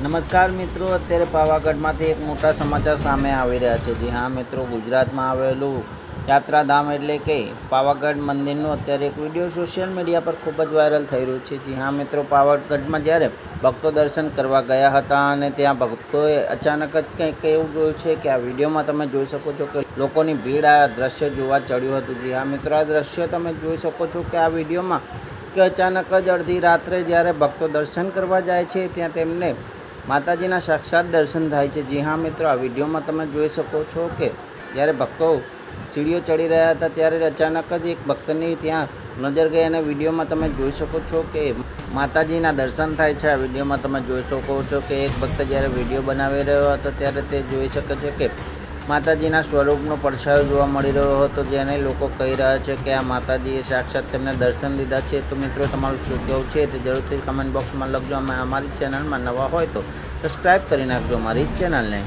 નમસ્કાર મિત્રો, અત્યારે પાવાગઢમાંથી એક મોટા સમાચાર સામે આવી રહ્યા છે. જી હા મિત્રો, ગુજરાતમાં આવેલું યાત્રાધામ એટલે કે પાવાગઢ મંદિરનો અત્યારે એક વિડીયો સોશિયલ મીડિયા પર ખૂબ જ વાયરલ થઈ રહ્યો છે. જી હા મિત્રો, પાવાગઢમાં જ્યારે ભક્તો દર્શન કરવા ગયા હતા અને ત્યાં ભક્તોએ અચાનક જ કંઈક એવું જોયું છે કે આ વિડીયોમાં તમે જોઈ શકો છો કે લોકોની ભીડ આ દ્રશ્ય જોવા ચડ્યું હતું. જી હા મિત્રો, આ દ્રશ્ય તમે જોઈ શકો છો કે આ વિડીયોમાં કે અચાનક જ અડધી રાત્રે જ્યારે ભક્તો દર્શન કરવા જાય છે ત્યાં તેમને માતાજીના સાક્ષાત દર્શન થાય છે. જી હા મિત્રો, આ વિડીયોમાં તમે જોઈ શકો છો કે જ્યારે ભક્તો સીડીઓ ચડી રહ્યા હતા ત્યારે અચાનક જ એક ભક્તની ત્યાં નજર ગઈ અને વિડીયોમાં તમે જોઈ શકો છો કે માતાજીના દર્શન થાય છે. આ વિડીયોમાં તમે જોઈ શકો છો કે એક ભક્ત જ્યારે વિડીયો બનાવી રહ્યો હતો ત્યારે તે જોઈ શકે છે કે માતાજીના સ્વરૂપનો પડછાયો જોવા મળી રહ્યો હતો, જેને લોકો કહી રહ્યા છે કે આ માતાજીએ સાક્ષાત તેમને દર્શન લીધા છે. તો મિત્રો, તમારું શું કહેવું છે તે જરૂરથી કમેન્ટ બોક્સમાં લખજો. અમે અમારી ચેનલમાં નવા હોય તો સબસ્ક્રાઈબ કરી નાખજો અમારી ચેનલને.